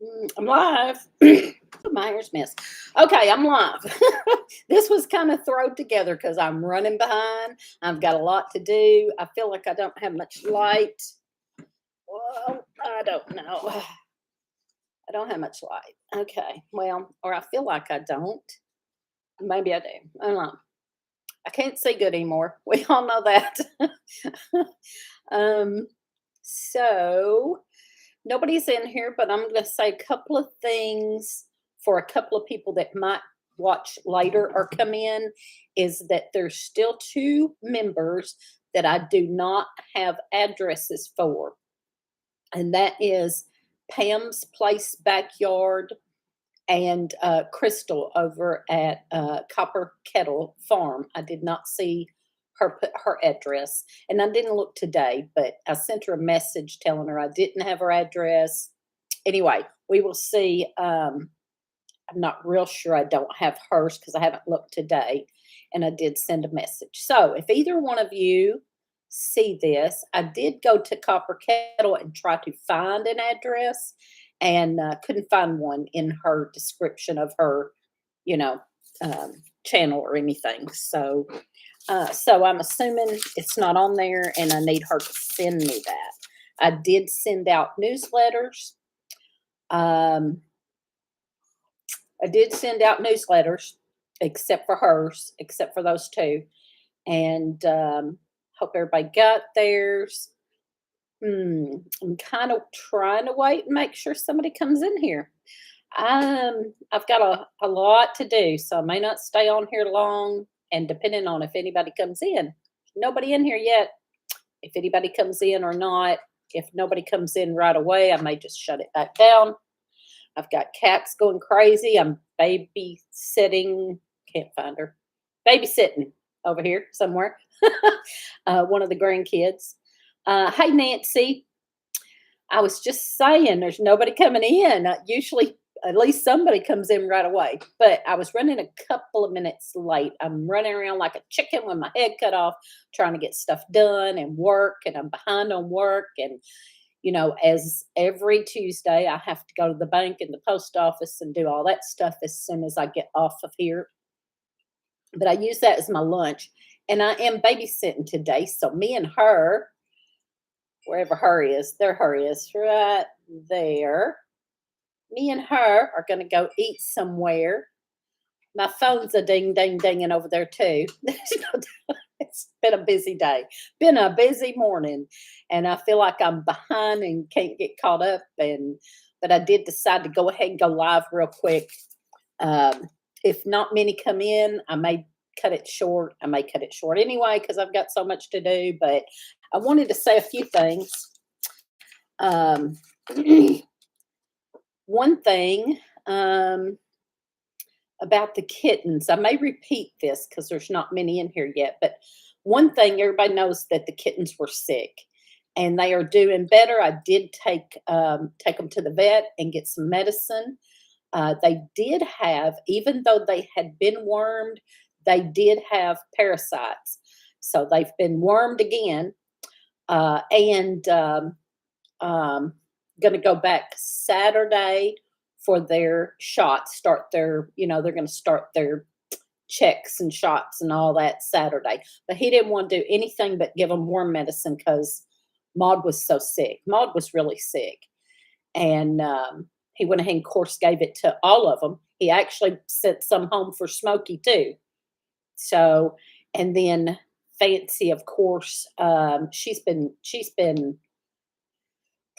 I'm live. My hair's mess. Okay, I'm live. This was kind of thrown together because I'm running behind. I've got a lot to do. I feel like I don't have much light. Well, I don't know. I don't have much light. Okay, well, or I feel like I don't. Maybe I do. I don't know. I can't see good anymore. We all know that. um, so nobody's in here, but I'm going to say a couple of things for a couple of people that might watch later or come in. Is that there's still two members that I do not have addresses for, and that is Pam's Place Backyard and Crystal over at Copper Kettle Farm. I did not see her put her address, and I didn't look today, but I sent her a message telling her I didn't have her address. Anyway, we will see. I'm not real sure I don't have hers because I haven't looked today, and I did send a message. So if either one of you see this, I did go to Copper Kettle and try to find an address, and couldn't find one in her description of her, you know, channel or anything. So I'm assuming it's not on there, and I need her to send me that. I did send out newsletters. Um, I did send out newsletters, except for hers, except for those two, and hope everybody got theirs. I'm kind of trying to wait and make sure somebody comes in here. I've got a lot to do, so I may not stay on here long. And depending on if anybody comes in, nobody in here yet. If anybody comes in or not, if nobody comes in right away, I may just shut it back down. I've got cats going crazy. I'm babysitting. Can't find her. Babysitting over here somewhere. One of the grandkids. Hey, Nancy. I was just saying there's nobody coming in. Usually, at least somebody comes in right away. But I was running a couple of minutes late. I'm running around like a chicken with my head cut off, trying to get stuff done and work, and I'm behind on work. And, as every Tuesday, I have to go to the bank and the post office and do all that stuff as soon as I get off of here. But I use that as my lunch. And I am babysitting today. So me and her, wherever her is, there her is, right there. Me and her are going to go eat somewhere. My phone's a ding, ding, dinging over there too. It's been a busy day, been a busy morning, and I feel like I'm behind and can't get caught up. But I did decide to go ahead and go live real quick. Um, if not many come in, I may cut it short. I may cut it short anyway because I've got so much to do. But I wanted to say a few things. Um, one thing about the kittens, I may repeat this because there's not many in here yet, but one thing everybody knows that the kittens were sick and they are doing better. I did take them to the vet and get some medicine. They did have, even though they had been wormed, they did have parasites. So they've been wormed again. And going to go back Saturday for their shots. They're going to start their checks and shots and all that Saturday. But he didn't want to do anything but give them warm medicine because Maud was so sick. Maud was really sick. And he went ahead and, of course, gave it to all of them. He actually sent some home for Smokey, too. So, and then Fancy, of course, she's been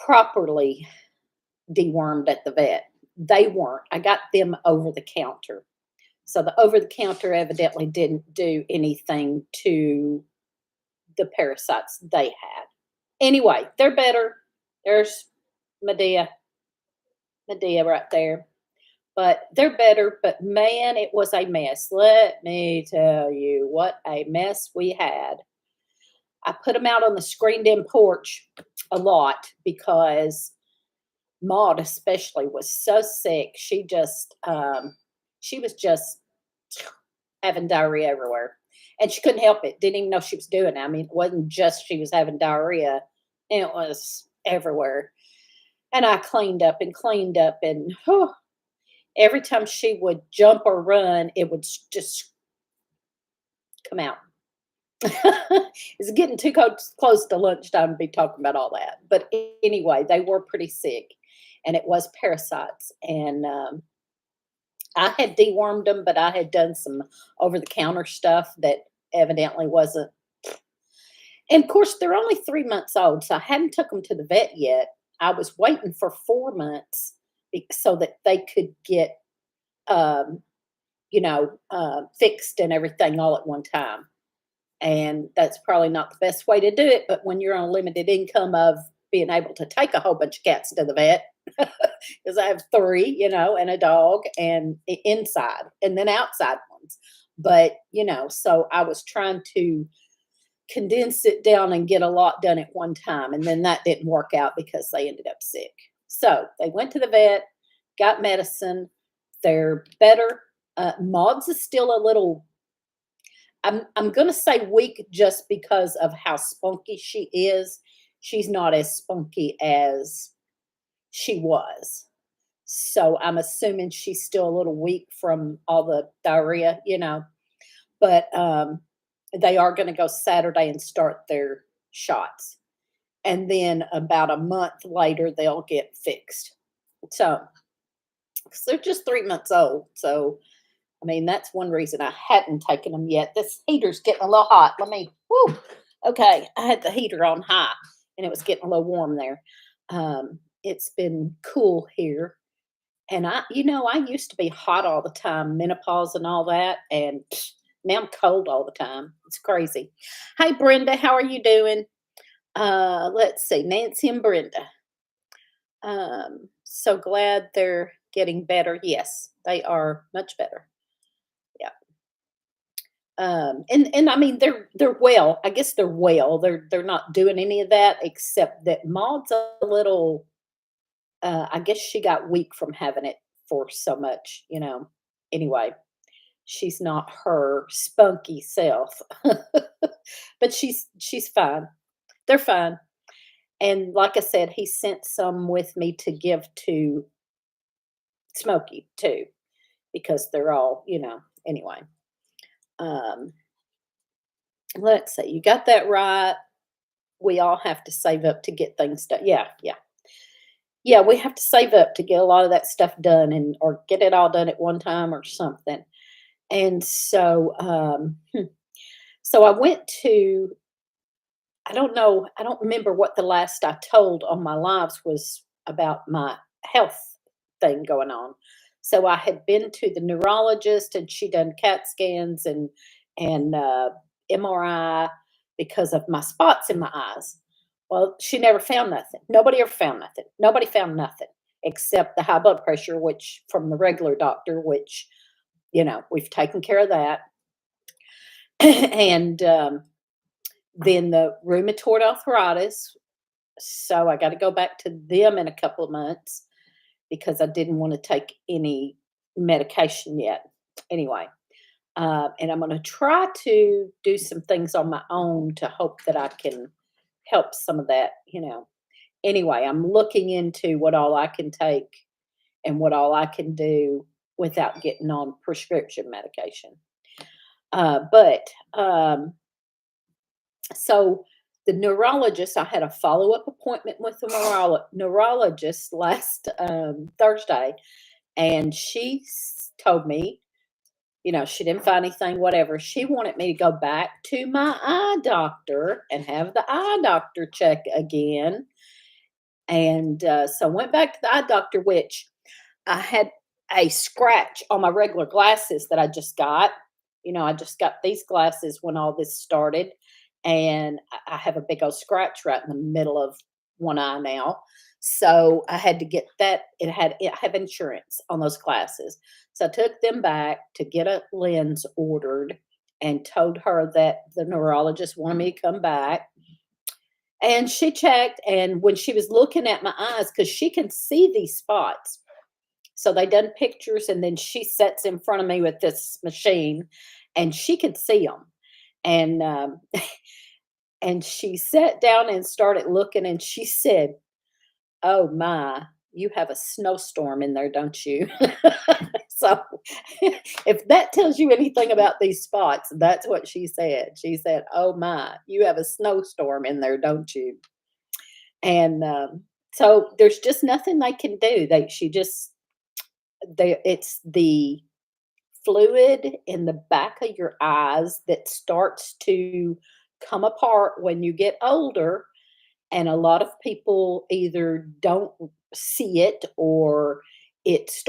properly dewormed at the vet. They weren't. I got them over the counter. So the over the counter evidently didn't do anything to the parasites they had. Anyway, they're better. There's Medea right there. But they're better. But man, it was a mess. Let me tell you what a mess we had. I put them out on the screened-in porch a lot because Maud especially was so sick. She was just having diarrhea everywhere, and she couldn't help it. Didn't even know she was doing it. I mean, it wasn't just she was having diarrhea; it was everywhere. And I cleaned up, and every time she would jump or run, it would just come out. It's getting too close to lunchtime to be talking about all that. But anyway, they were pretty sick, and it was parasites. And I had dewormed them, but I had done some over the counter stuff that evidently wasn't. And of course, they're only 3 months old, so I hadn't took them to the vet yet. I was waiting for 4 months so that they could get, um, fixed and everything all at one time. And that's probably not the best way to do it. But when you're on a limited income of being able to take a whole bunch of cats to the vet, because I have three, and a dog, and inside and then outside ones. But, so I was trying to condense it down and get a lot done at one time. And then that didn't work out because they ended up sick. So they went to the vet, got medicine. They're better. Maud's is still a little, I'm gonna say weak just because of how spunky she is. She's not as spunky as she was. So I'm assuming she's still a little weak from all the diarrhea. But they are gonna go Saturday and start their shots. And then about a month later, they'll get fixed. So 'cause they're just 3 months old. So I mean, that's one reason I hadn't taken them yet. This heater's getting a little hot. Whoo. Okay, I had the heater on high and it was getting a little warm there. It's been cool here. And I used to be hot all the time, menopause and all that. And now I'm cold all the time. It's crazy. Hey, Brenda, how are you doing? Let's see, Nancy and Brenda. So glad they're getting better. Yes, they are much better. Yeah. And I mean they're well. I guess they're well. They're not doing any of that except that Maud's a little. I guess she got weak from having it for so much. Anyway, she's not her spunky self, but she's fine. They're fine. And like I said, he sent some with me to give to Smokey too, because they're all. Anyway, um, let's see. You got that right. We all have to save up to get things done. Yeah, yeah. Yeah, we have to save up to get a lot of that stuff done or get it all done at one time or something. And so so I went to I don't know, I don't remember what the last I told on my lives was about my health thing going on. So I had been to the neurologist and she done CAT scans and MRI because of my spots in my eyes. Well, she never found nothing. Nobody ever found nothing. Nobody found nothing except the high blood pressure, which from the regular doctor, which we've taken care of that. And then the rheumatoid arthritis. So I got to go back to them in a couple of months because I didn't want to take any medication yet. Anyway, and I'm going to try to do some things on my own to hope that I can help some of that. Anyway, I'm looking into what all I can take and what all I can do without getting on prescription medication. But so the neurologist, I had a follow-up appointment with the neurologist last Thursday, and she told me, she didn't find anything, whatever. She wanted me to go back to my eye doctor and have the eye doctor check again. And so I went back to the eye doctor, which I had a scratch on my regular glasses that I just got. I just got these glasses when all this started, and I have a big old scratch right in the middle of one eye now. So I had to get that. I have insurance on those glasses. So I took them back to get a lens ordered and told her that the neurologist wanted me to come back. And she checked, and when she was looking at my eyes, because she can see these spots, so they done pictures, and then she sits in front of me with this machine, and she could see them. And and she sat down and started looking, and she said, "Oh my, you have a snowstorm in there, don't you?" So, if that tells you anything about these spots, that's what she said. She said, "Oh my, you have a snowstorm in there, don't you?" And, so there's just nothing they can do. She just it's the fluid in the back of your eyes that starts to come apart when you get older, and a lot of people either don't see it or it's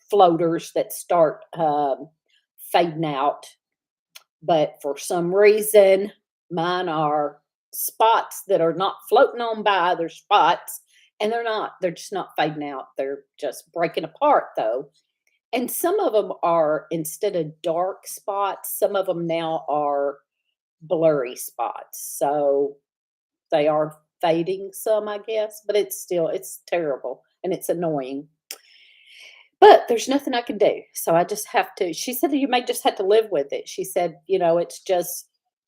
floaters that start fading out. But for some reason, mine are spots that are not floating on by, they're spots, and they're just not fading out. They're just breaking apart though. And some of them are, instead of dark spots, some of them now are blurry spots. So they are fading some, I guess, but it's terrible and it's annoying. But there's nothing I can do. So I just have to, she said, you may just have to live with it. She said, it's just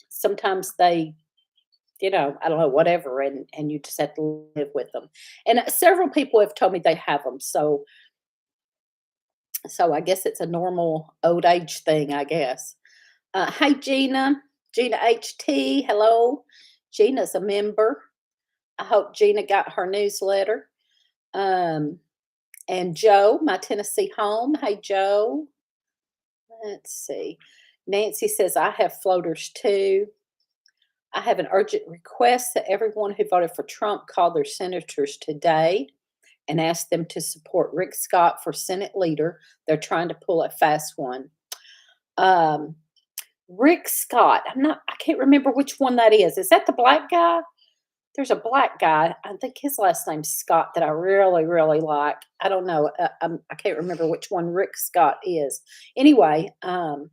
sometimes they, I don't know, whatever, and you just have to live with them. And several people have told me they have them. So I guess it's a normal old age thing, I guess. Hey, Gina HT, hello. Gina's a member. I hope Gina got her newsletter. And Joe, my Tennessee home. Hey, Joe. Let's see. Nancy says, I have floaters too. I have an urgent request that everyone who voted for Trump call their senators today and ask them to support Rick Scott for Senate leader. They're trying to pull a fast one. Rick Scott, I can't remember which one that is. Is that the black guy? There's a black guy. I think his last name's Scott that I really, really like. I don't know. I can't remember which one Rick Scott is. Anyway,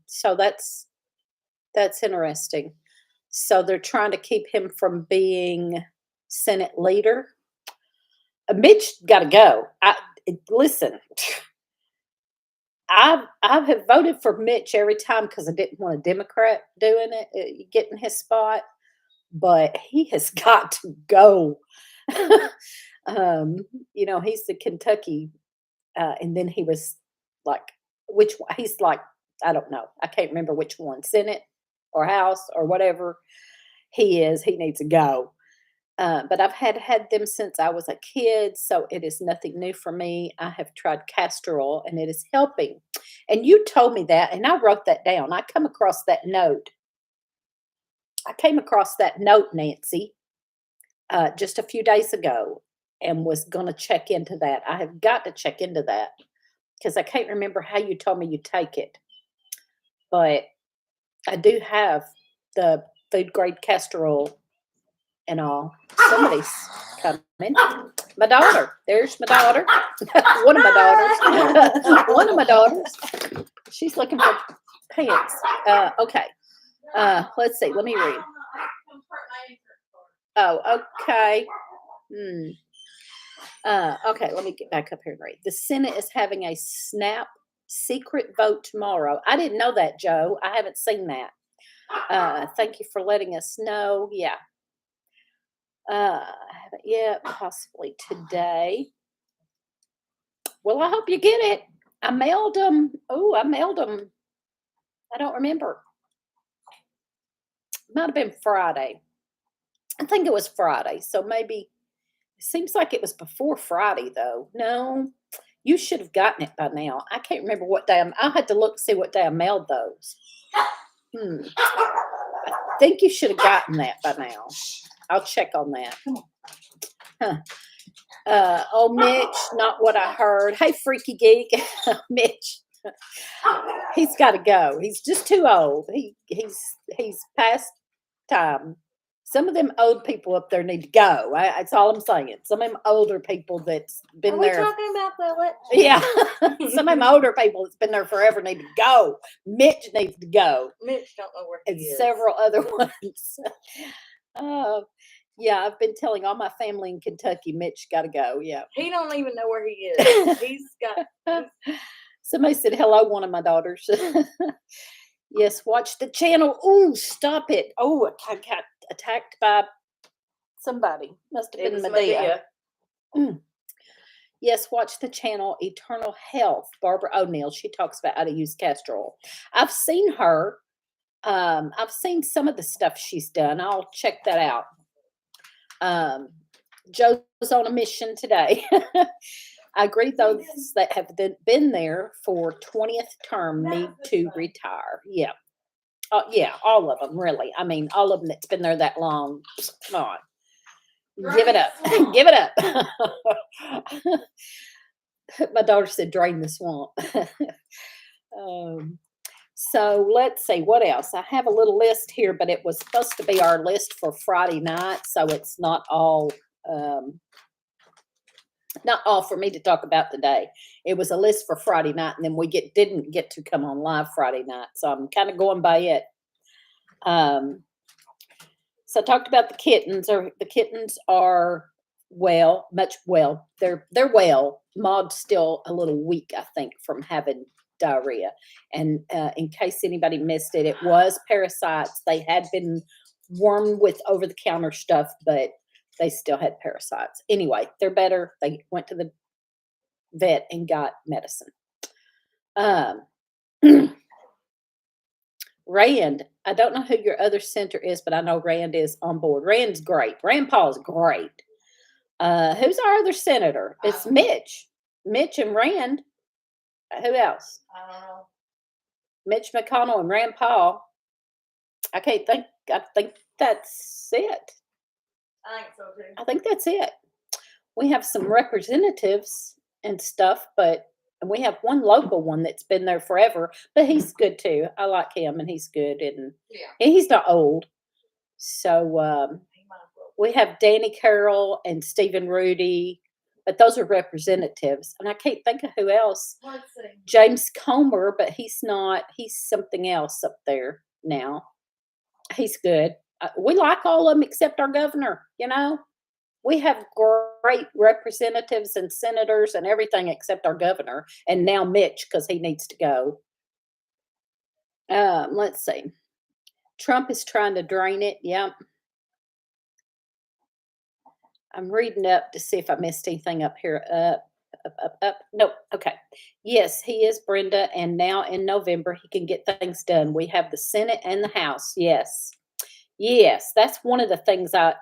so that's interesting. So they're trying to keep him from being Senate leader. Mitch got to go. Listen. I have voted for Mitch every time because I didn't want a Democrat doing it, getting his spot. But he has got to go. He's the Kentucky, and then he was like, which one? He's like, I don't know. I can't remember which one, Senate or House or whatever he is. He needs to go. But I've had them since I was a kid, so it is nothing new for me. I have tried castor oil, and it is helping. And you told me that, and I wrote that down. I came across that note, Nancy, just a few days ago, and was going to check into that. I have got to check into that because I can't remember how you told me you take it. But I do have the food grade castor oil and all. Somebody's coming. My daughter. There's my daughter. One of my daughters. One of my daughters. She's looking for pants. Okay. Let's see. Let me read. Oh, okay. Okay, let me get back up here and read. The Senate is having a snap secret vote tomorrow. I didn't know that, Joe. I haven't seen that. Thank you for letting us know. Yeah. I haven't yet, possibly today. Well, I hope you get it. I mailed them. I don't remember. Might have been Friday. I think it was Friday. So maybe it seems like it was before Friday, though. No, you should have gotten it by now. I can't remember what day. I'll have to look to see what day I mailed those. I think you should have gotten that by now. I'll check on that. Oh, Mitch, not what I heard. Hey, freaky geek. Mitch. He's got to go. He's just too old. He's past time. Some of them old people up there need to go. That's all I'm saying. Some of them older people that's been there. Are we talking about the election? Yeah. Some of them older people that's been there forever need to go. Mitch needs to go. Mitch don't know where he is. And several other ones. Yeah, I've been telling all my family in Kentucky, Mitch got to go. Yeah. He don't even know where he is. He's got. Somebody said hello, one of my daughters. Yes, watch the channel. Oh, stop it. Oh, I got attacked by somebody. Must have been Medea. Mm. Yes, watch the channel Eternal Health. Barbara O'Neill. She talks about how to use castor oil. I've seen her. I've seen some of the stuff she's done. I'll check that out. Um, Joe's on a mission today. I agree, those that have been there for 20th term need to retire. Yeah. Yeah, all of them, really. I mean, all of them that's been there that long. Come on. Give it up. Give it up. My daughter said, drain the swamp. um, so let's see what else. I have a little list here, but it was supposed to be our list for Friday night, so it's not all for me to talk about today. It was a list for Friday night, and then we didn't get to come on live Friday night, so I'm kind of going by it. So I talked about the kittens. The kittens are well. They're well. Maud's still a little weak, I think, from having diarrhea. And in case anybody missed it, it was parasites. They had been wormed with over-the-counter stuff, but they still had parasites. Anyway, they're better. They went to the vet and got medicine. Rand, I don't know who your other center is, but I know Rand is on board. Rand's great. Rand Paul's great. Who's our other senator? It's Mitch. Mitch and Rand. Who else? I don't know. Mitch McConnell and Rand Paul. I can't think. I think that's it. I think so too. I think that's it. We have some representatives and stuff, but and we have one local one that's been there forever, but he's good too. I like him, and he's good, and he's not old. So we have Danny Carroll and Stephen Rudy, but those are representatives, and I can't think of who else. Let's see. James Comer, but he's not. He's something else up there now. He's good. We like all of them except our governor. You know, we have great representatives and senators and everything except our governor, and now Mitch because he needs to go. Let's see. Trump is trying to drain it. Yep. I'm reading up to see if I missed anything up here. Up. Nope. Okay. Yes, he is, Brenda. And now in November, he can get things done. We have the Senate and the House. Yes. Yes. That's one of the things I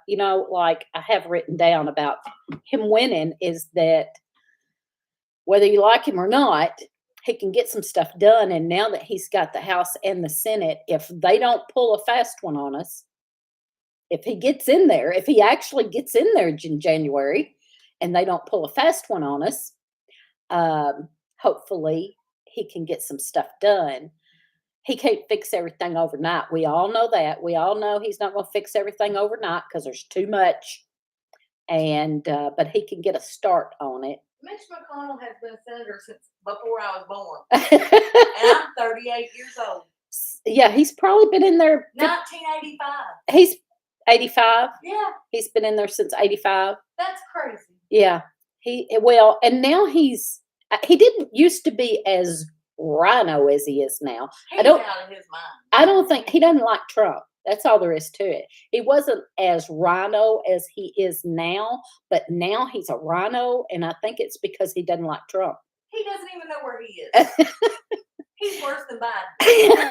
have written down about him winning is that whether you like him or not, he can get some stuff done. And now that he's got the House and the Senate, if they don't pull a fast one on us, if he gets in there, if he actually gets in there in January and they don't pull a fast one on us, hopefully he can get some stuff done. He can't fix everything overnight. We all know that. We all know he's not going to fix everything overnight because there's too much. And but he can get a start on it. Mitch McConnell has been a senator since before I was born, and I'm 38 years old. Yeah, he's probably been in there. 1985. He's 85. Yeah, he's been in there since 85. That's crazy. Yeah, and now he didn't used to be as rhino as he is now. He's out of his mind. I don't think he doesn't like Trump. That's all there is to it. He wasn't as rhino as he is now, but now he's a rhino, and I think it's because he doesn't like Trump. He doesn't even know where he is. He's worse than Biden.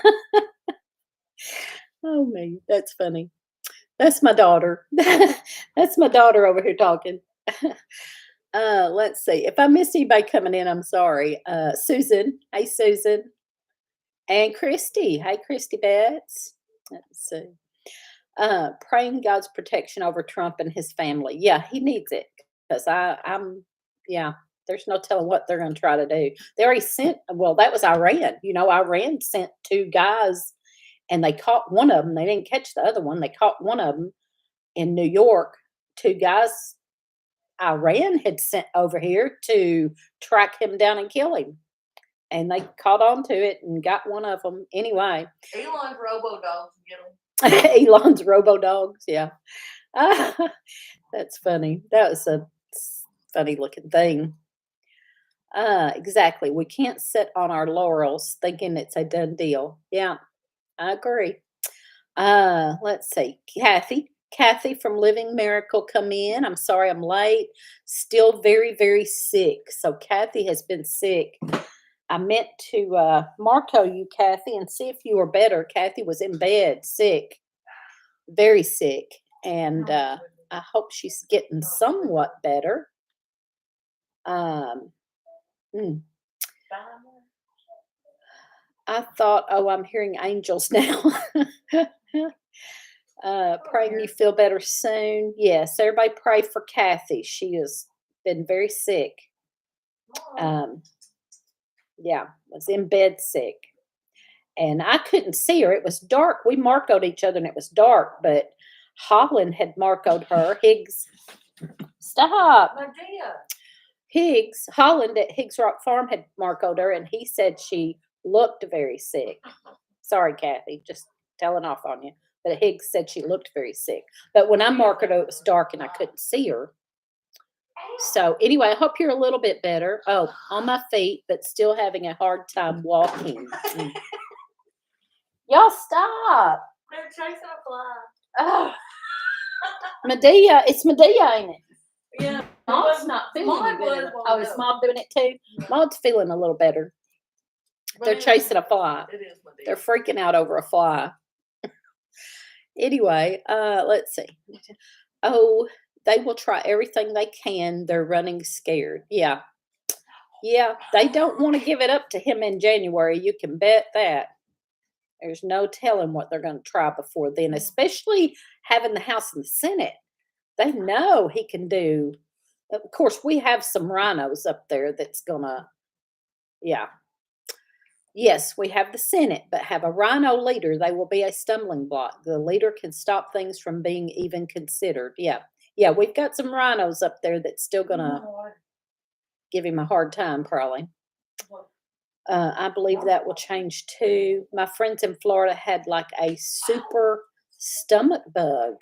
Oh, me. That's funny. That's my daughter. That's my daughter over here talking. Let's see. If I miss anybody coming in, I'm sorry. Susan. Hey, Susan. And Christy. Hey, Christy Betts. Let's see. Praying God's protection over Trump and his family. Yeah, he needs it because there's no telling what they're going to try to do. They already sent, that was Iran. Iran sent 2 guys and they caught one of them. They didn't catch the other one. They caught one of them in New York. 2 guys Iran had sent over here to track him down and kill him. And they caught on to it and got one of them. Anyway. Elon's robo-dogs get them. Elon's robo-dogs, yeah. That's funny. That was a funny looking thing. Exactly. We can't sit on our laurels thinking it's a done deal. Yeah, I agree. Let's see. Kathy, Kathy from Living Miracle come in. I'm sorry I'm late. Still very, very sick. So Kathy has been sick. I meant to Marco you, Kathy, and see if you were better. Kathy was in bed, sick, very sick, and I hope she's getting somewhat better. Mm, I thought, oh, I'm hearing angels now. Praying you feel better soon. Yes, everybody pray for Kathy. She has been very sick. Yeah, was in bed sick. And I couldn't see her. It was dark. We marcoed each other and it was dark, but Holland had marcoed her. Higgs, stop. Holland at Higgs Rock Farm had marcoed her, and he said she looked very sick. Sorry, Kathy, just telling off on you. But Higgs said she looked very sick. But when I marked her, it was dark and I couldn't see her. So anyway, I hope you're a little bit better. Oh, on my feet, but still having a hard time walking. Y'all stop. They're chasing a fly. Oh. Medea, it's Medea, ain't it? Yeah. Maud's not feeling good. Oh, is Maud doing it too? Maud's feeling a little better. They're chasing a fly. It is Medea. They're freaking out over a fly. Anyway, let's see. Oh, they will try everything they can. They're running scared. Yeah. Yeah, they don't want to give it up to him in January. You can bet that. There's no telling what they're going to try before then, especially having the House and the Senate. They know he can do. Of course, we have some rhinos up there that's going to, yeah. Yes, we have the Senate, but have a rhino leader, they will be a stumbling block. The leader can stop things from being even considered. Yeah. Yeah, we've got some rhinos up there that's still going to give him a hard time, probably. I believe that will change too. My friends in Florida had like a super stomach bug.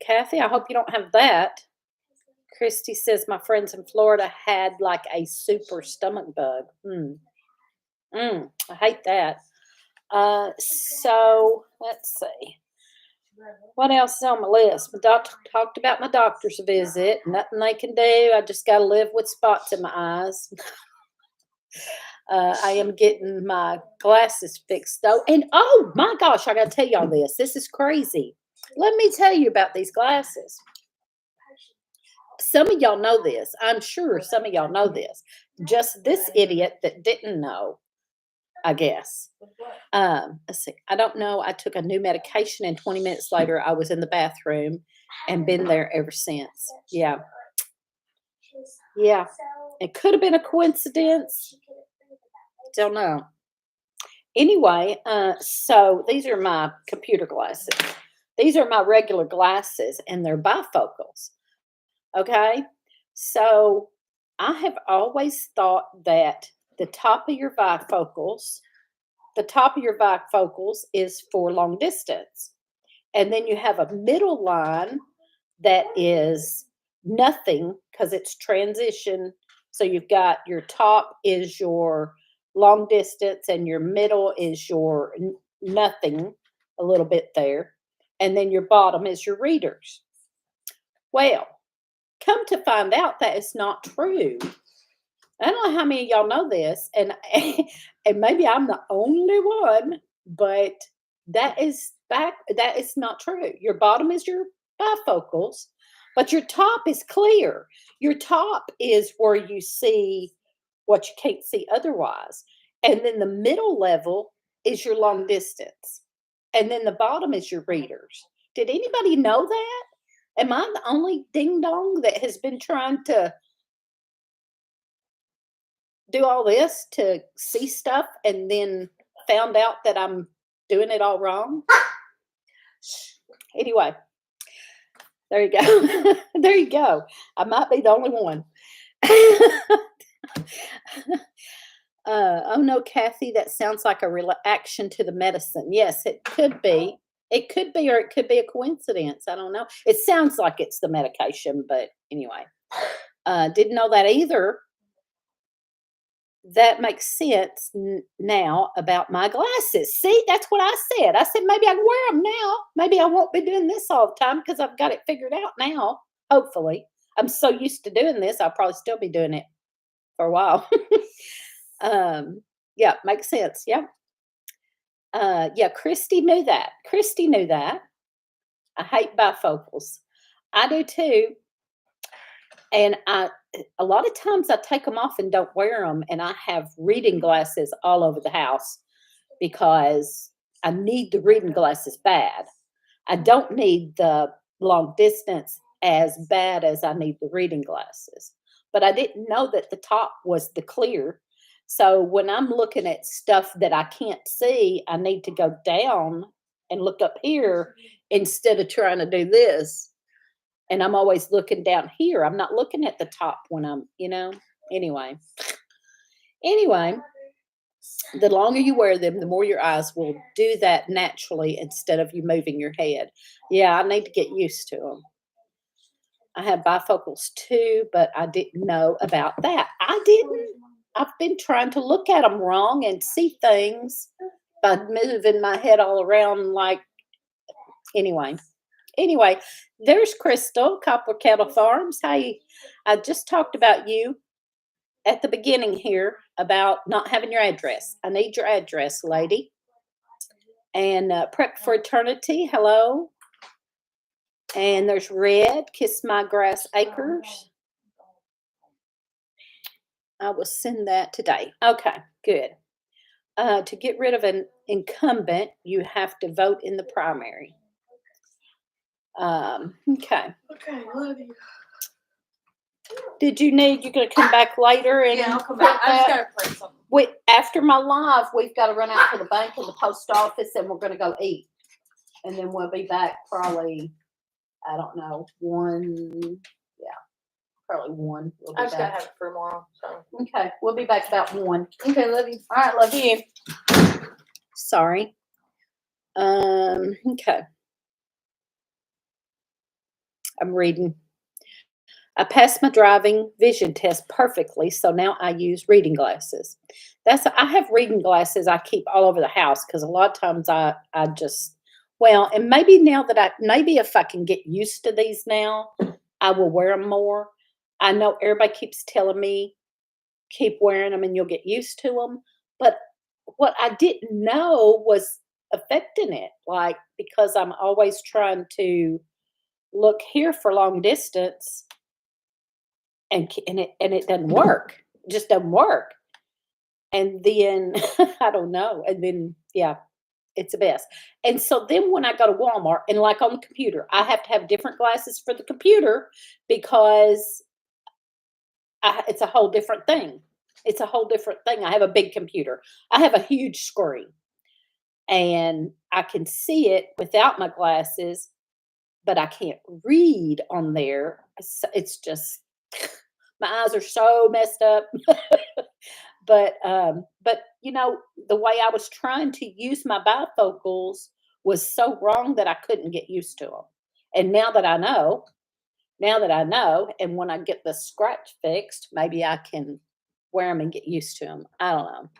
Kathy, I hope you don't have that. Christy says my friends in Florida had like a super stomach bug. I hate that. So let's see. What else is on my list? My doctor talked about my doctor's visit. Nothing they can do. I just got to live with spots in my eyes. I am getting my glasses fixed though. And oh my gosh, I got to tell y'all this. This is crazy. Let me tell you about these glasses. Some of y'all know this. I'm sure some of y'all know this. Just this idiot that didn't know, I guess. Let's see. I don't know. I took a new medication and 20 minutes later I was in the bathroom and been there ever since. Yeah. Yeah. It could have been a coincidence. Don't know. Anyway, so these are my computer glasses. These are my regular glasses and they're bifocals. Okay. So I have always thought that the top of your bifocals is for long distance. And then you have a middle line that is nothing because it's transition. So you've got your top is your long distance and your middle is your nothing, a little bit there. And then your bottom is your readers. Well, come to find out that is not true. I don't know how many of y'all know this, and maybe I'm the only one, but that is not true. Your bottom is your bifocals, but your top is clear. Your top is where you see what you can't see otherwise. And then the middle level is your long distance. And then the bottom is your readers. Did anybody know that? Am I the only ding dong that has been trying to do all this to see stuff and then found out that I'm doing it all wrong? Anyway, there you go. There you go. I might be the only one. Oh no, Kathy, that sounds like a reaction to the medicine. Yes, it could be. It could be, or it could be a coincidence. I don't know. It sounds like it's the medication, but anyway, didn't know that either. that makes sense now about my glasses. See, that's what I said. I said maybe I can wear them now. Maybe I won't be doing this all the time because I've got it figured out now. Hopefully, I'm so used to doing this. I'll probably still be doing it for a while. Yeah, makes sense. Yeah. Yeah, Christy knew that. Christy knew that. I hate bifocals. I do too. And a lot of times I take them off and don't wear them, and I have reading glasses all over the house because I need the reading glasses bad. I don't need the long distance as bad as I need the reading glasses. But I didn't know that the top was the clear. So when I'm looking at stuff that I can't see, I need to go down and look up here instead of trying to do this. And I'm always looking down here. I'm not looking at the top when anyway. Anyway, the longer you wear them, the more your eyes will do that naturally instead of you moving your head. Yeah, I need to get used to them. I have bifocals too, but I didn't know about that. I didn't. I've been trying to look at them wrong and see things by moving my head all around anyway. Anyway, there's Crystal, Copper Kettle Farms. Hey, I just talked about you at the beginning here about not having your address. I need your address, lady. And Prep for Eternity, hello. And there's Red, Kiss My Grass Acres. I will send that today. Okay, good. To get rid of an incumbent, you have to vote in the primary. Okay. Okay, love you. You're going to come back later and Yeah, I'll come back. I just gotta play something. After my live, we've got to run out to the bank and the post office, and we're going to go eat. And then we'll be back probably, I don't know, 1. Yeah, probably 1. We'll be I just gotta back. have it for tomorrow. So Okay, we'll be back about 1. okay, love you. All right, love you. Sorry. Okay. I'm reading. I passed my driving vision test perfectly, so now I use reading glasses. I have reading glasses I keep all over the house because a lot of times I just and maybe maybe if I can get used to these now, I will wear them more. I know everybody keeps telling me keep wearing them and you'll get used to them, but what I didn't know was affecting it, because I'm always trying to look here for long distance. And it doesn't work. It just doesn't work. And then I don't know. And then it's the best. And so then when I go to Walmart and on the computer, I have to have different glasses for the computer because it's a whole different thing. It's a whole different thing. I have a big computer. I have a huge screen, and I can see it without my glasses, but I can't read on there. It's just my eyes are so messed up. But the way I was trying to use my bifocals was so wrong that I couldn't get used to them. And now that I know, and when I get the scratch fixed, maybe I can wear them and get used to them. I don't know.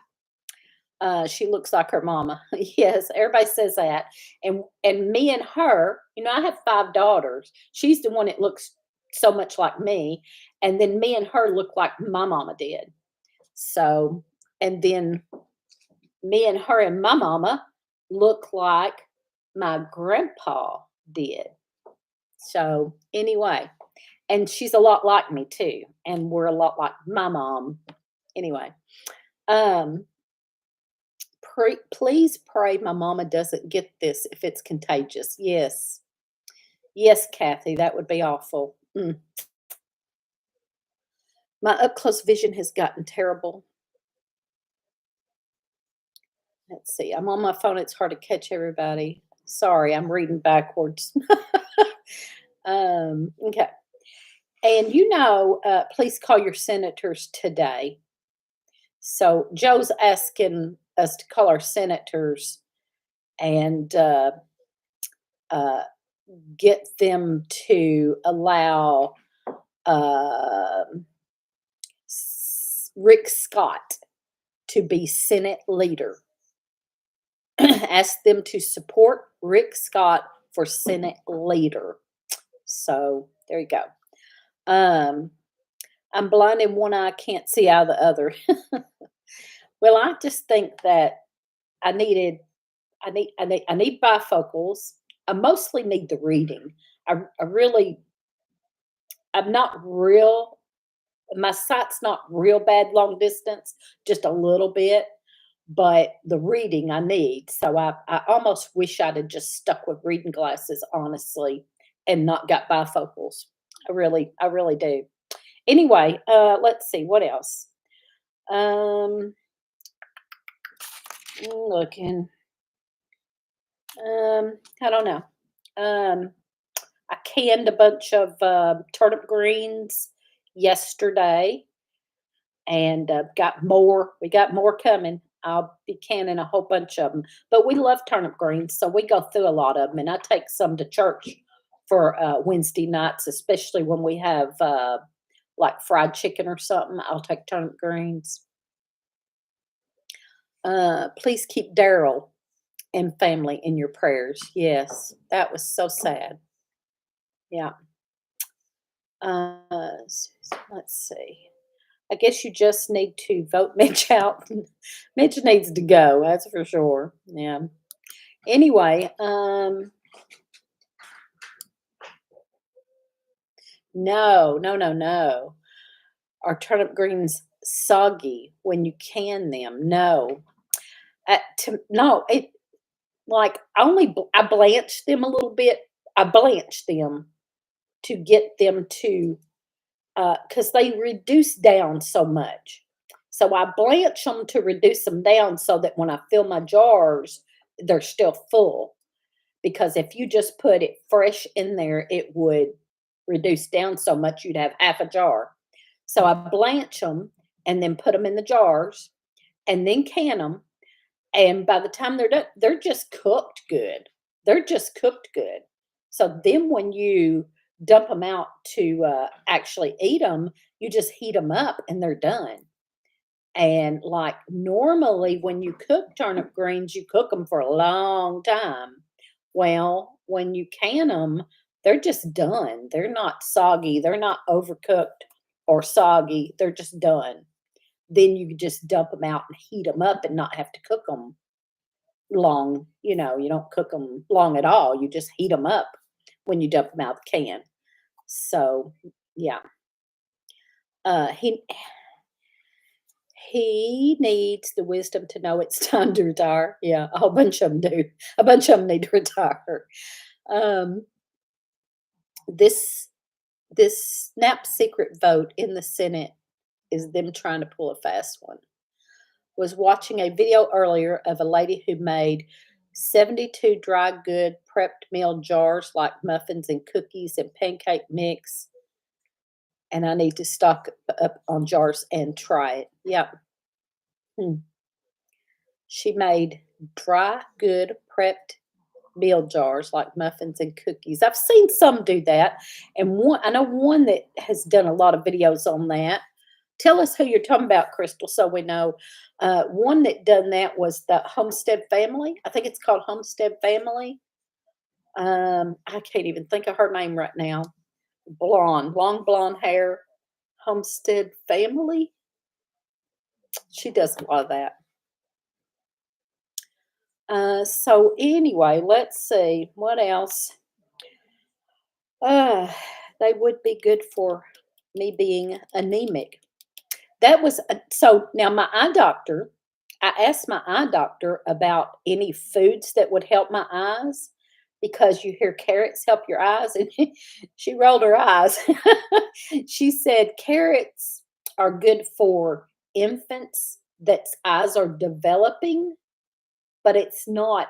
She looks like her mama. Yes, everybody says that. And me and her, I have 5 daughters. She's the one that looks so much like me. And then me and her look like my mama did. So, and then me and her and my mama look like my grandpa did. So anyway, and she's a lot like me too. And we're a lot like my mom. Anyway, please pray my mama doesn't get this if it's contagious. Yes. Yes, Kathy, that would be awful. My up-close vision has gotten terrible. Let's see. I'm on my phone. It's hard to catch everybody. Sorry, I'm reading backwards. Okay. And please call your senators today. So Joe's asking us to call our senators and get them to allow Rick Scott to be Senate leader. Ask them to support Rick Scott for Senate leader. So there you go. Um, I'm blind in one eye, can't see out of the other. Well, I just think that I needed, I need bifocals. I mostly need the reading. I really, I'm not real. My sight's not real bad long distance, just a little bit. But the reading I need. So I almost wish I'd have just stuck with reading glasses, honestly, and not got bifocals. I really do. Anyway, let's see what else. Um, looking. I don't know. Um, I canned a bunch of turnip greens yesterday, and got more. We got more coming. I'll be canning a whole bunch of them. But we love turnip greens, so we go through a lot of them. And I take some to church for Wednesday nights, especially when we have like fried chicken or something. I'll take turnip greens. Please keep Daryl and family in your prayers. Yes, that was so sad. Yeah. Let's see. I guess you just need to vote Mitch out. Mitch needs to go, that's for sure. Yeah. Anyway, no, no, no, no. Are turnip greens soggy when you can them? No. No, it like I blanch them a little bit. I blanch them to get them to because they reduce down so much. So I blanch them to reduce them down so that when I fill my jars, they're still full. Because if you just put it fresh in there, it would reduce down so much you'd have half a jar. So I blanch them and then put them in the jars and then can them. And by the time they're done, they're just cooked good. They're just cooked good. So then when you dump them out to actually eat them, you just heat them up and they're done. And like normally when you cook turnip greens, you cook them for a long time. Well, when you can them, they're just done. They're not soggy. They're not overcooked or soggy. They're just done. Then you just dump them out and heat them up and not have to cook them long. You don't cook them long at all. You just heat them up when you dump them out the can. So, yeah. Uh, he he needs the wisdom to know it's time to retire. Yeah, a whole bunch of them do. A bunch of them need to retire. Um, this this snap secret vote in the Senate is them trying to pull a fast one. Was watching a video earlier of a lady who made 72 dry good prepped meal jars like muffins and cookies and pancake mix. And I need to stock up on jars and try it. Yep. Hmm. She made dry good prepped meal jars like muffins and cookies. I've seen some do that, and I know one that has done a lot of videos on that. Tell us who you're talking about, Crystal, so we know. One that done that was the Homestead Family. I think it's called Homestead Family. I can't even think of her name right now. Blonde, long blonde hair. Homestead Family. She does a lot of that. So anyway, let's see what else. They would be good for me being anemic. That was so now my eye doctor, I asked my eye doctor about any foods that would help my eyes because you hear carrots help your eyes, and she rolled her eyes. She said carrots are good for infants that's eyes are developing, but it's not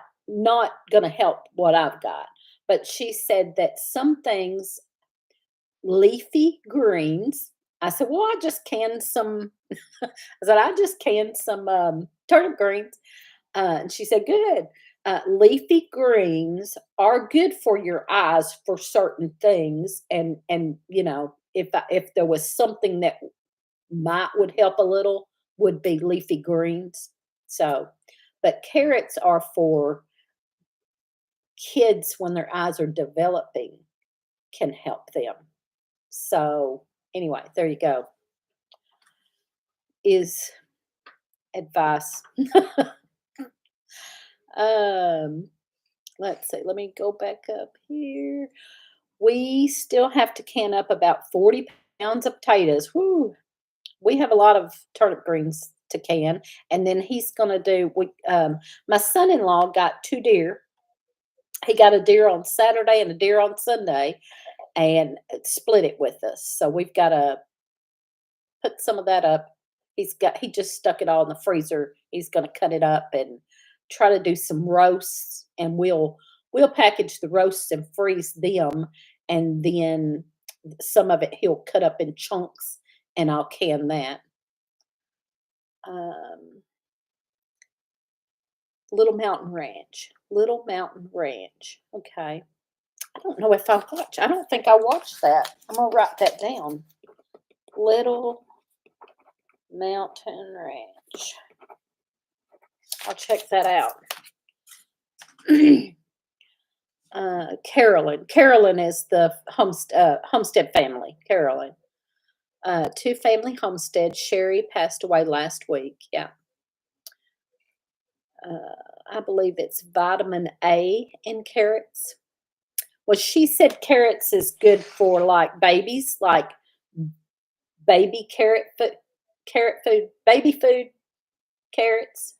gonna help what I've got. But she said that some things leafy greens. I said, "Well, I just canned some." I said, "I just canned some turnip greens," and she said, "Good. Leafy greens are good for your eyes for certain things, and if there was something that might would help a little, would be leafy greens. So, but carrots are for kids when their eyes are developing, can help them. So, anyway, there you go. Is advice. um, let's see. Let me go back up here. We still have to can up about 40 pounds of potatoes. Whoo! We have a lot of turnip greens to can, and then he's gonna do. My son-in-law got 2 deer. He got a deer on Saturday and a deer on Sunday, and split it with us. So we've got to put some of that up. He just stuck it all in the freezer. He's going to cut it up and try to do some roasts, and we'll package the roasts and freeze them, and then some of it he'll cut up in chunks, and I'll can that. Um, Little Mountain Ranch. Little Mountain Ranch. Okay. I don't know if I watch. I don't think I watched that. I'm gonna write that down. Little Mountain Ranch. I'll check that out. Carolyn. Carolyn is the homestead family. Carolyn. 2-family homestead. Sherry passed away last week. Yeah. I believe it's vitamin A in carrots. Well, she said carrots is good for like babies, like baby carrot food, baby food. Carrots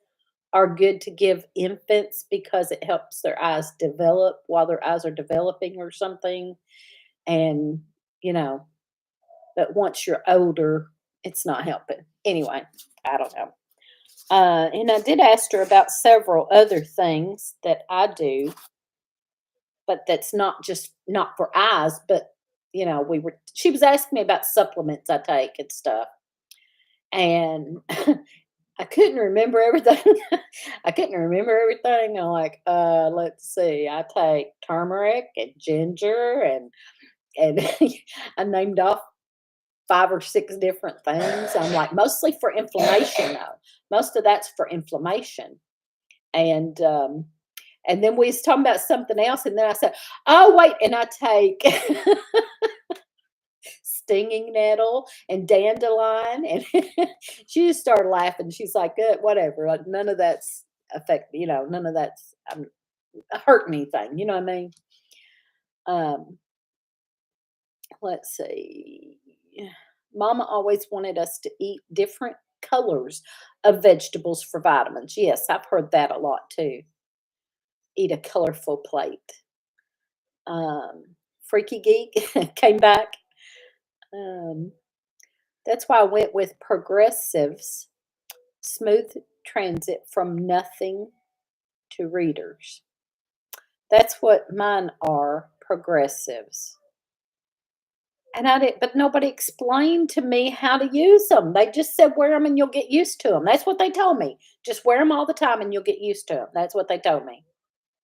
are good to give infants because it helps their eyes develop while their eyes are developing or something. And, you know, but once you're older, it's not helping. Anyway, I don't know. And I did ask her about several other things that I do, but that's not for eyes, but she was asking me about supplements I take and stuff. And I couldn't remember everything. I couldn't remember everything. I'm like, let's see. I take turmeric and ginger and I named off 5 or 6 different things. I'm like, mostly for inflammation though. Most of that's for inflammation. And then we was talking about something else, and then I said, "Oh, wait," and I take stinging nettle and dandelion, and she just started laughing. She's like, whatever, like, none of that's none of that's hurt anything, you know what I mean? Um, let's see. Mama always wanted us to eat different colors of vegetables for vitamins. Yes, I've heard that a lot too. Eat a colorful plate. Freaky Geek came back. Um, that's why I went with progressives. Smooth transit from nothing to readers. That's what mine are, progressives. And I did, but nobody explained to me how to use them. They just said wear them and you'll get used to them. That's what they told me. Just wear them all the time and you'll get used to them. That's what they told me.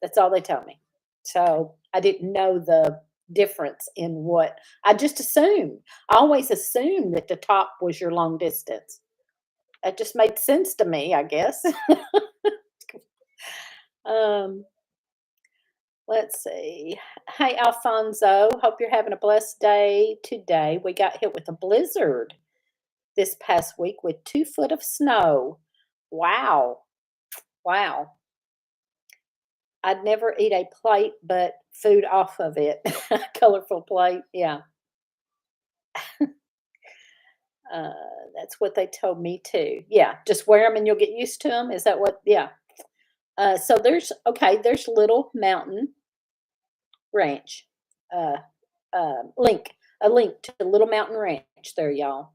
That's all they told me. So I didn't know the difference in what I just assumed. I always assumed that the top was your long distance. That just made sense to me, I guess. um, let's see. Hey, Alfonso. Hope you're having a blessed day today. We got hit with a blizzard this past week with 2 foot of snow. Wow. Wow. I'd never eat a plate, but food off of it. Colorful plate, yeah. Uh, that's what they told me too. Yeah, just wear them and you'll get used to them. Is that what? Yeah. So there's Little Mountain Ranch. Uh, a link to the Little Mountain Ranch there, y'all.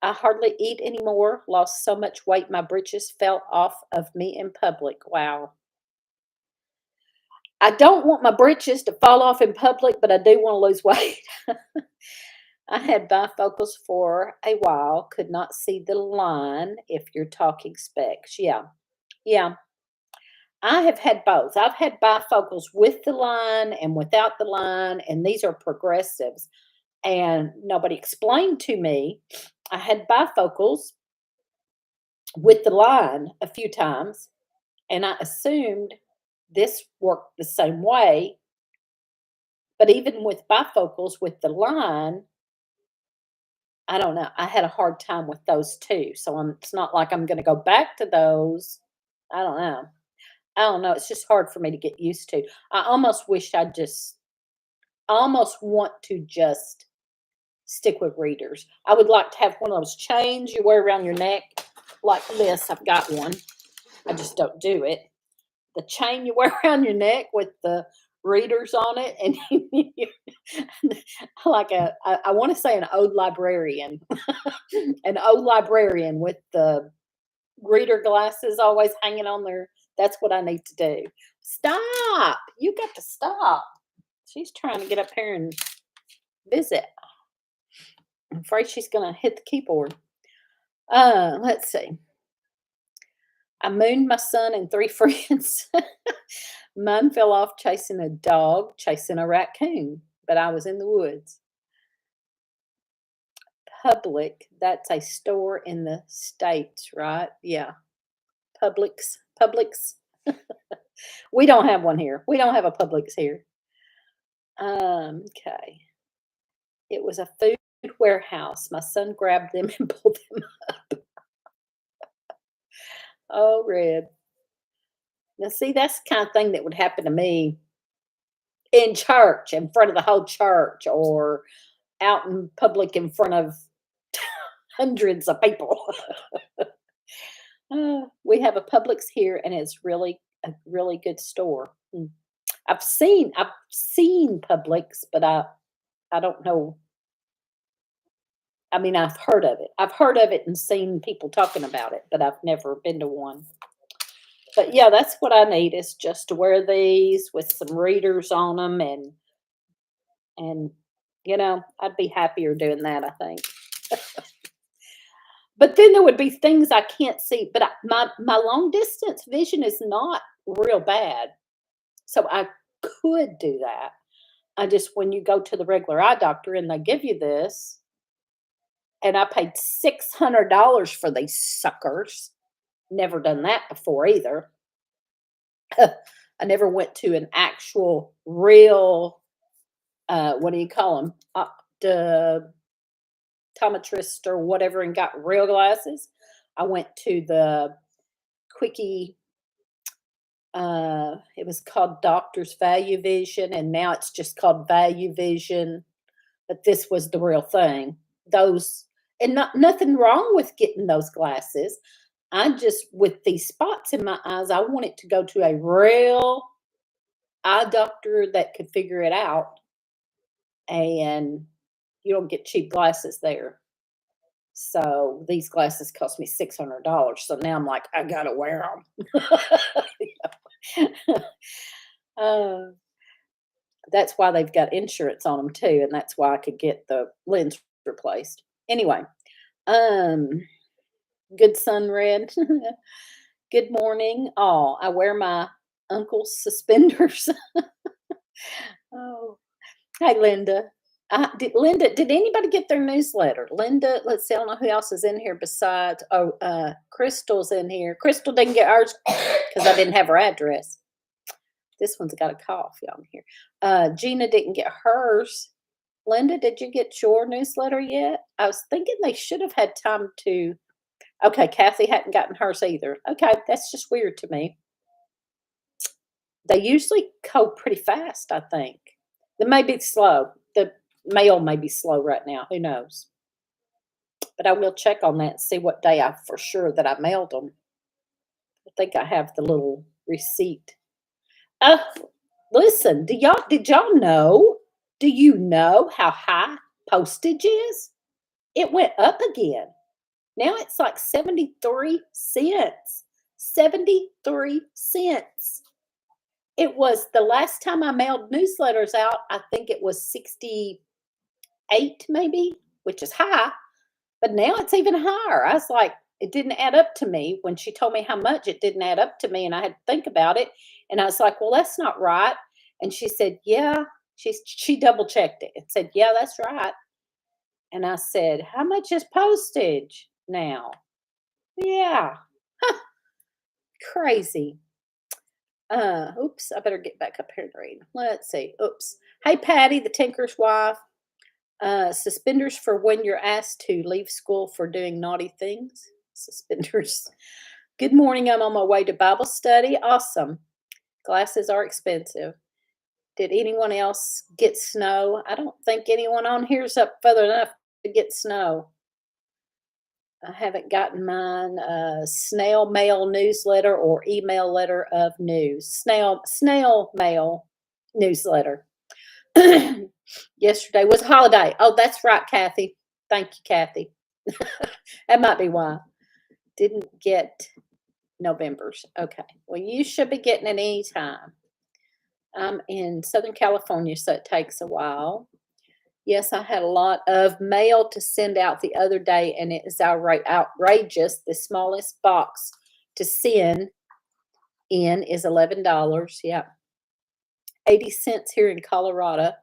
I hardly eat anymore. Lost so much weight, my britches fell off of me in public. Wow. I don't want my britches to fall off in public, but I do want to lose weight. I had bifocals for a while, could not see the line if you're talking specs. Yeah. Yeah. I have had both. I've had bifocals with the line and without the line, and these are progressives. And nobody explained to me. I had bifocals with the line a few times, and I assumed this worked the same way. But even with bifocals with the line, I don't know. I had a hard time with those too. So it's not like I'm going to go back to those. I don't know. I don't know. It's just hard for me to get used to. I almost wish I almost want to just stick with readers. I would like to have one of those chains you wear around your neck like this. I've got one. I just don't do it. The chain you wear around your neck with the readers on it, and I want to say an old librarian, an old librarian with the reader glasses always hanging on there. That's what I need to do. Stop! You got to stop. She's trying to get up here and visit. I'm afraid she's gonna hit the keyboard. Let's see. I mooned my son and 3 friends. Mine fell off chasing a dog, chasing a raccoon, but I was in the woods. Public, that's a store in the States, right? Yeah. Publix. We don't have one here. We don't have a Publix here. Okay. It was a food warehouse. My son grabbed them and pulled them up. Oh, Red. Now, see, that's the kind of thing that would happen to me in church, in front of the whole church, or out in public in front of hundreds of people. We have a Publix here, and it's really a really good store. I've seen Publix, but I don't know. I mean, I've heard of it. I've heard of it and seen people talking about it, but I've never been to one. But yeah, that's what I need, is just to wear these with some readers on them, and I'd be happier doing that, I think. But then there would be things I can't see, but my long distance vision is not real bad, so I could do that. I just, when you go to the regular eye doctor and they give you this, and I paid $600 for these suckers. Never done that before either. I never went to an actual real, what do you call them? Optometrist or whatever, and got real glasses. I went to the quickie, it was called Doctor's Value Vision, and now it's just called Value Vision. But this was the real thing. Those, and nothing wrong with getting those glasses. I just, with these spots in my eyes, I wanted to go to a real eye doctor that could figure it out. And you don't get cheap glasses there. So these glasses cost me $600. So now I'm like, I gotta wear them. That's why they've got insurance on them too, and that's why I could get the lens replaced. Anyway, um, good sun, Red. Good morning. Oh, I wear my uncle's suspenders. Oh, hey, Linda. Did anybody get their newsletter? Linda, let's see, I don't know who else is in here besides, Crystal's in here. Crystal didn't get ours because I didn't have her address. This one's got a cough, y'all here. Gina didn't get hers. Linda, did you get your newsletter yet? I was thinking they should have had time to. Okay, Kathy hadn't gotten hers either. Okay, that's just weird to me. They usually go pretty fast, I think. They may be slow. The mail may be slow right now. Who knows? But I will check on that and see what day I for sure that I mailed them. I think I have the little receipt. Listen, did y'all know? Do you know how high postage is? It went up again. Now it's like 73 cents. 73 cents. It was, the last time I mailed newsletters out, I think it was 68 maybe, which is high, but now it's even higher. I was like, it didn't add up to me. When she told me how much, it didn't add up to me, and I had to think about it. And I was like, well, that's not right. And she said, yeah. She double checked it and said, yeah, that's right. And I said, how much is postage now? Yeah. Huh, crazy. Oops, I better get back up here and read. Let's see. Oops. Hey, Patty, the tinker's wife. Suspenders for when you're asked to leave school for doing naughty things. Suspenders. Good morning. I'm on my way to Bible study. Awesome. Glasses are expensive. Did anyone else get snow? I don't think anyone on here's up further enough to get snow. I haven't gotten mine snail mail newsletter or email letter of news. Snail mail newsletter. Yesterday was a holiday. Oh, that's right, Kathy. Thank you, Kathy. That might be why. Didn't get November's. Okay. Well, you should be getting it anytime. I'm in Southern California, so it takes a while. Yes, I had a lot of mail to send out the other day, and it is outrageous. The smallest box to send in is $11. Yeah. 80 cents here in Colorado.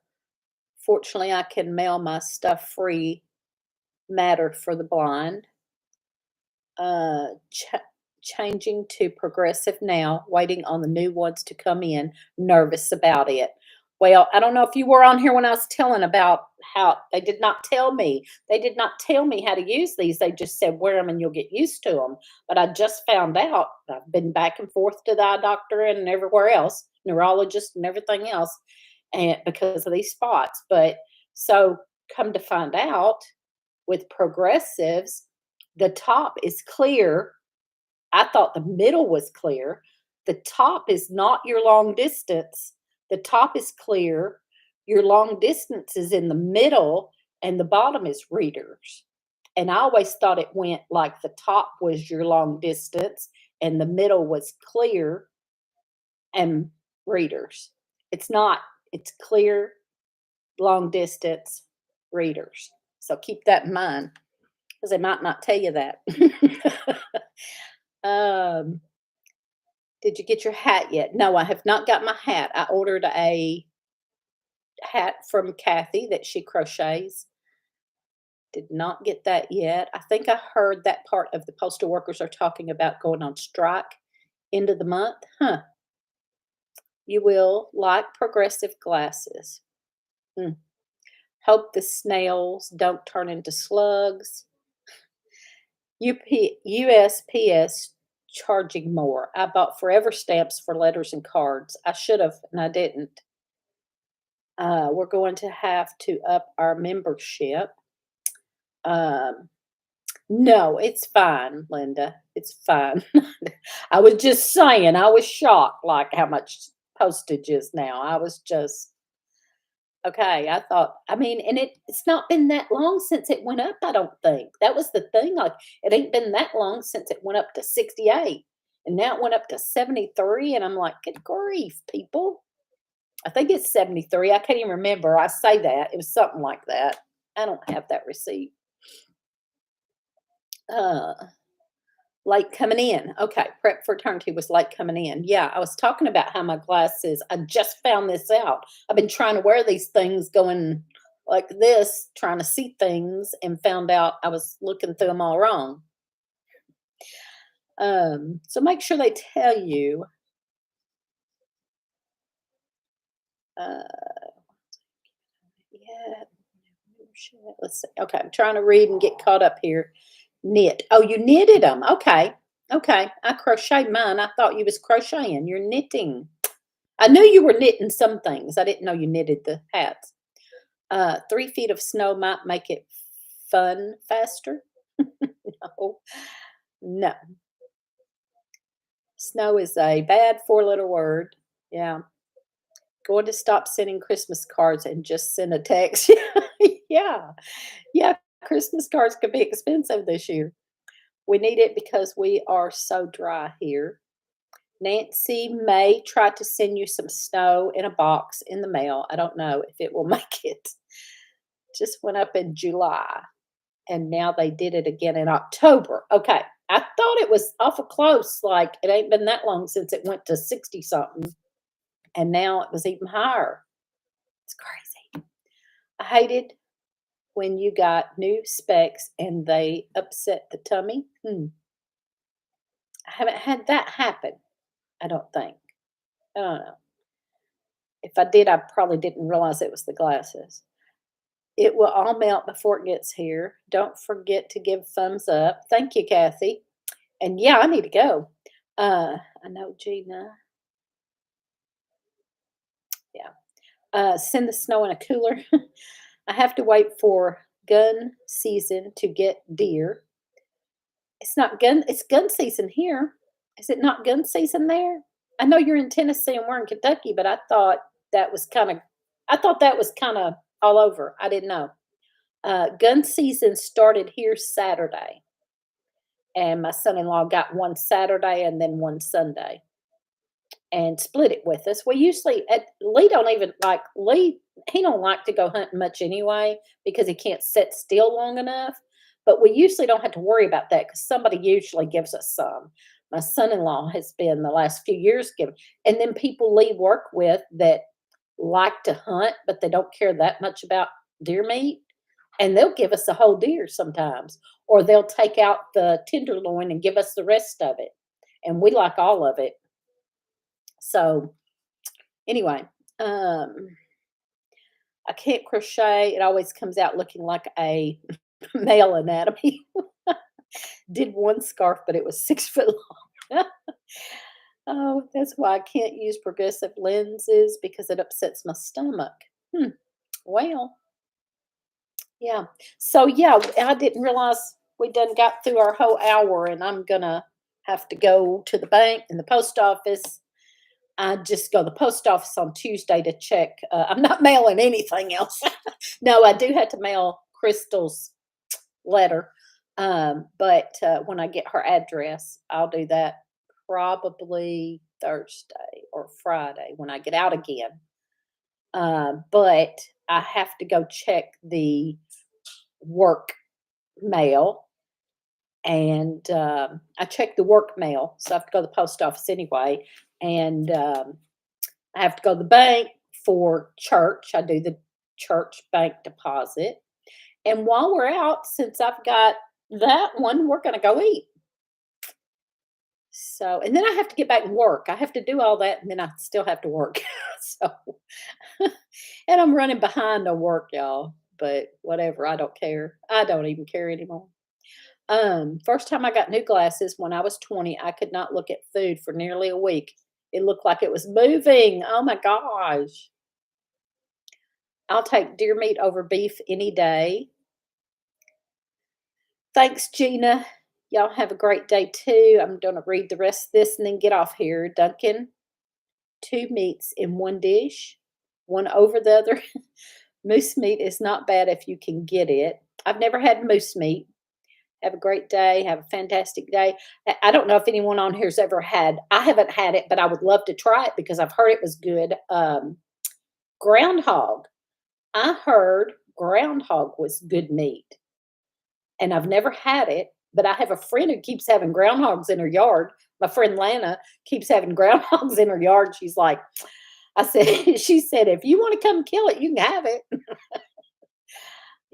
Fortunately, I can mail my stuff free. Matter for the blind. Uh, ch- Changing to progressive now, waiting on the new ones to come in. Nervous about it. Well, I don't know if you were on here when I was telling about how they did not tell me. They did not tell me how to use these. They just said wear them and you'll get used to them. But I just found out. I've been back and forth to the eye doctor and everywhere else, neurologist and everything else, and because of these spots. But so come to find out, with progressives, the top is clear. I thought the middle was clear. The top is not your long distance. The top is clear. Your long distance is in the middle, and the bottom is readers. And I always thought it went like the top was your long distance and the middle was clear and readers. It's not, it's clear, long distance, readers. So keep that in mind because they might not tell you that. um, did you get your hat yet? No, I have not got my hat. I ordered a hat from Kathy that she crochets. Did not get that yet. I think I heard that part of the postal workers are talking about going on strike end of the month. Huh. You will like progressive glasses. Hmm. Hope the snails don't turn into slugs. USPS charging more. I bought forever stamps for letters and cards. I should have, and I didn't. We're going to have to up our membership. Um, no, it's fine, Linda. It's fine. I was just saying, I was shocked, like how much postage is now. I was just okay. I thought, I mean, and it's not been that long since it went up. I don't think that was the thing. Like, it ain't been that long since it went up to 68, and now it went up to 73. And I'm like, good grief, people. I think it's 73. I can't even remember. I say that. It was something like that. I don't have that receipt. Uh, Late coming in. Okay, prep for eternity was late coming in. Yeah, I was talking about how my glasses, I just found this out. I've been trying to wear these things going like this, trying to see things, and found out I was looking through them all wrong. So make sure they tell you. Uh, yeah, let's see. Okay, I'm trying to read and get caught up here. Knit. Oh, you knitted them. Okay. Okay. I crocheted mine. I thought you was crocheting. You're knitting. I knew you were knitting some things. I didn't know you knitted the hats. 3 feet of snow might make it fun faster. No, no. Snow is a bad four-letter word. Yeah. Going to stop sending Christmas cards and just send a text. Yeah. Yeah. Christmas cards could be expensive this year. We need it because we are so dry here. Nancy may try to send you some snow in a box in the mail. I don't know if it will make it. Just went up in July, and now they did it again in October. Okay. I thought it was awful close. Like, it ain't been that long since it went to 60 something, and now it was even higher. It's crazy. I hated when you got new specs and they upset the tummy. I haven't had that happen, I don't think. I don't know. If I did, I probably didn't realize it was the glasses. It will all melt before it gets here. Don't forget to give thumbs up. Thank you, Kathy. And yeah, I need to go. I know Gina. Yeah. Send the snow in a cooler. I have to wait for gun season to get deer. It's gun season here. Is it not gun season there? I know you're in Tennessee and we're in Kentucky, but I thought that was kind of all over. I didn't know. Gun season started here Saturday, and my son-in-law got one Saturday and then one Sunday and split it with us. We usually Lee don't even like Lee. He don't like to go hunting much anyway because he can't sit still long enough. But we usually don't have to worry about that because somebody usually gives us some. My son-in-law has been the last few years giving, and then people Lee work with that like to hunt, but they don't care that much about deer meat, and they'll give us a whole deer sometimes, or they'll take out the tenderloin and give us the rest of it, and we like all of it. So anyway, I can't crochet. It always comes out looking like a male anatomy. Did one scarf, but it was 6 foot long. Oh, that's why I can't use progressive lenses because it upsets my stomach. Hmm. Well, yeah. So yeah, I didn't realize we done got through our whole hour, and I'm gonna have to go to the bank and the post office. I just go to the post office on Tuesday to check. I'm not mailing anything else. No, I do have to mail Crystal's letter. But when I get her address, I'll do that probably Thursday or Friday when I get out again. But I have to go check the work mail, and I check the work mail, so I have to go to the post office anyway. And I have to go to the bank for church. I do the church bank deposit. And while we're out, since I've got that one, we're going to go eat. So, and then I have to get back and work. I have to do all that, and then I still have to work. So, and I'm running behind on work, y'all. But whatever, I don't care. I don't even care anymore. First time I got new glasses when I was 20, I could not look at food for nearly a week. It looked like it was moving. Oh my gosh. I'll take deer meat over beef any day. Thanks, Gina. Y'all have a great day too. I'm going to read the rest of this and then get off here. Duncan, 2 meats in one dish, one over the other. Moose meat is not bad if you can get it. I've never had moose meat. Have a great day. Have a fantastic day. I don't know if anyone on here's ever had. I haven't had it, but I would love to try it because I've heard it was good. Groundhog. I heard groundhog was good meat, and I've never had it. But I have a friend who keeps having groundhogs in her yard. My friend Lana keeps having groundhogs in her yard. She's like, I said, she said, if you want to come kill it, you can have it.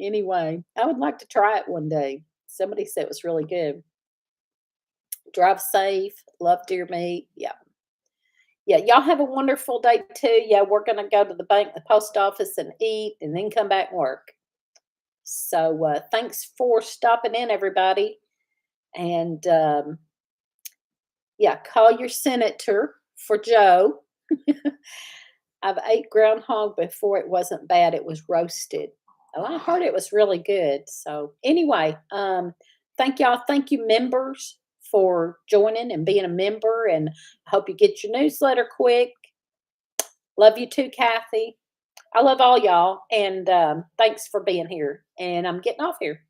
Anyway, I would like to try it one day. Somebody said it was really good. Drive safe. Love deer meat. Yeah. Yeah. Y'all have a wonderful day too. Yeah. We're going to go to the bank, the post office, and eat and then come back and work. So thanks for stopping in, everybody. And yeah, call your senator for Joe. I've ate groundhog before. It wasn't bad. It was roasted. Oh, I heard it was really good. So anyway, thank y'all. Thank you, members, for joining and being a member. And I hope you get your newsletter quick. Love you too, Kathy. I love all y'all. And thanks for being here. And I'm getting off here.